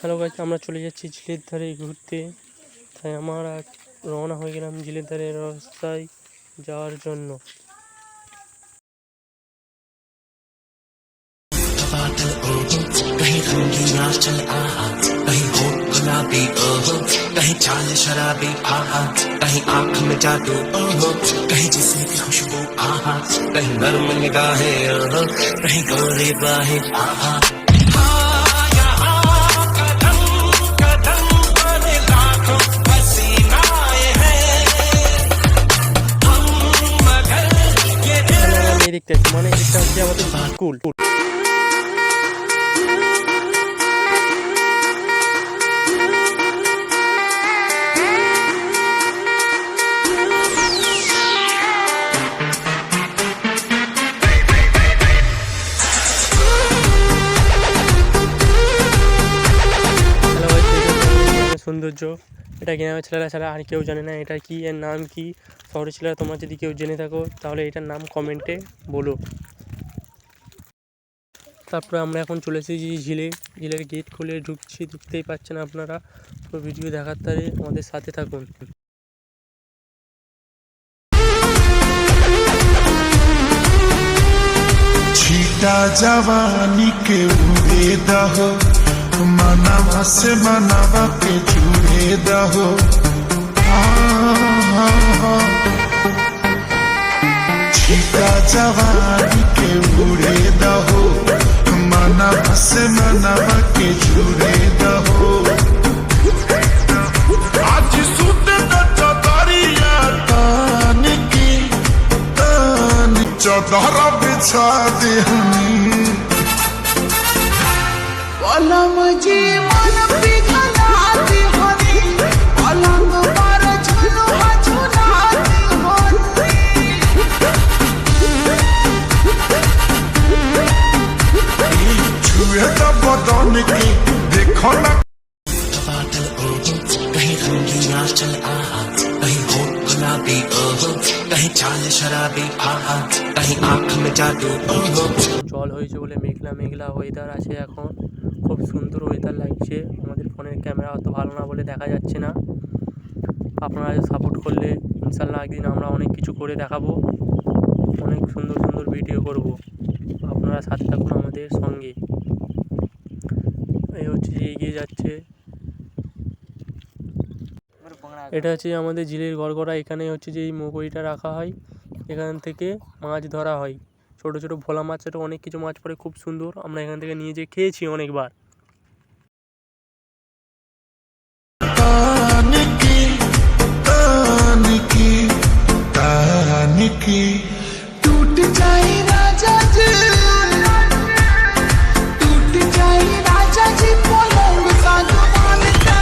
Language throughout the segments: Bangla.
হ্যালো গাইস, আমরা চলে যাচ্ছি ঝিলের ধারে ঘুরতে। তাই আমরা রওনা হয়ে গেলাম ঝিলের ধারে রাস্তায় যাওয়ার জন্য। कहीं रंगीन आंचल आहा, कहीं होठ गुलाबी ओहो, कहीं चाल शराबी आहा, कहीं आंख में जादू ओहो, कहीं जिस्म की खुशबू आहा, कहीं नर्म निगाहें ओहो, कहीं गोरी बाहें आहा। এই দেখতে পাচ্ছি, মানে এটা হচ্ছে আমাদের স্কুল। সৌন্দর্য এটা গ্রামের ছেলেরা ছাড়া আর কেউ জানে না এটা কি, এর নাম কি। শহরের ছেলেরা তোমরা যদি কেউ জেনে থাকো তাহলে এটার নাম কমেন্টে বলো। তারপরে আমরা এখন চলে এসেছি ঝিলের গেট খুলে ঢুকছি, দেখতেই পাচ্ছেন আপনারা। তো ভিডিও দেখার তারে আমাদের সাথে থাকুন। छीटा जवानी के उड़े दहो, मनावा से मनावा के जुड़े दहो। छीटा जवानी के उड़े दहो, मनावा से मनावा के जुड़े दहो। आज सुत चौधरिया तान की चौधर बिछा दे पलम जी मन पिघलाती हनी, पलंग पर झुलुआ झुलाती हनी। छुए तो बदन की देखो ना, कहीं रंगीन आंचल आहा, कहीं होठ गुलाबी ओहो, कहीं चाल शराबी आहा, कहीं आंख में जादू ओहो। জল হয়েছে বলে মেঘলা মেঘলা ওয়েদার আছে এখন, খুব সুন্দর ওয়েদার লাগছে। আমাদের ফোনের ক্যামেরা অত ভালো না বলে দেখা যাচ্ছে না। আপনারা সাপোর্ট করলে ইনশাল্লাহ একদিন আমরা অনেক কিছু করে দেখাবো, অনেক সুন্দর সুন্দর ভিডিও করব। আপনারা সাথে থাকুন আমাদের সঙ্গে। এই হচ্ছে যে এগিয়ে যাচ্ছে, এটা হচ্ছে আমাদের ঝিলের গড়গড়া। এখানে হচ্ছে যে এই মৌকড়িটা রাখা হয়, এখান থেকে মাছ ধরা হয়। ছোট ছোট ভোলা মাছ, এটা অনেক কিছু মাছ পড়ে, খুব সুন্দর। আমরা এখান থেকে নিয়ে যেয়ে খেয়েছি অনেকবার। टूट जाए राजा जी, टूट जाए राजा जी पलंग सागवान का।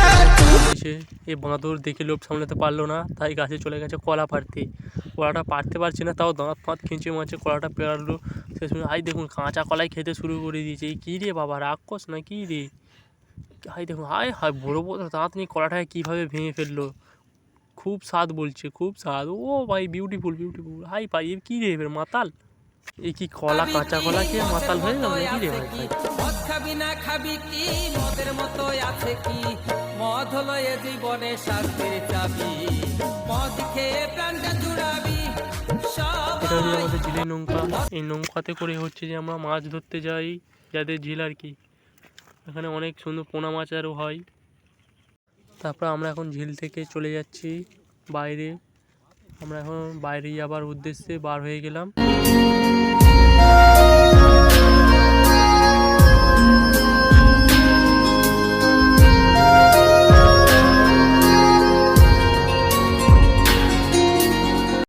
এই বাঁদর দেখে লোভ সামলাতে পারলো না, তাই গাছে চলে গেছে কলা পাড়তে। কলাটা পাড়তে পারছে না, তাও দাঁত ফাঁত খিঁচে মাছে কলাটা পেরালো। সে সময় হাই দেখুন, কাঁচা কলাই খেতে শুরু করে দিয়েছে। এই কী রে বাবা, রাক্ষস না কি রে? হাই দেখুন, হায় হায়, বড় বড় দাঁত নিয়ে কলাটাকে কীভাবে ভেঙে ফেললো। খুব স্বাদ বলছে, খুব স্বাদ। ও ভাই, বিউটিফুল বিউটিফুল। হাই ভাই, এ কী রে, এবার মাতাল? এই কি কলা, কাঁচা কলা খেয়ে মাতাল হয়ে গেল নাকি রে ভাই? ভাই মদ খাবি না খাবি কি, মদের মতো আছে কি, মদ হলো এ জীবনে শান্তির চাবি, মদ খেয়ে প্রাণটা জুড়াবি। এটা হচ্ছে আমাদের ঝিলের নৌকা। এই নৌকাতে করে হচ্ছে যে আমরা মাছ ধরতে যাই, যাদের ঝিল আর কি। এখানে অনেক সুন্দর পোনা মাছ আরও হয়। তারপর আমরা এখন ঝিল থেকে চলে যাচ্ছি বাইরে। আমরা এখন বাইরে যাবার উদ্দেশ্যে বার হয়ে গেলাম।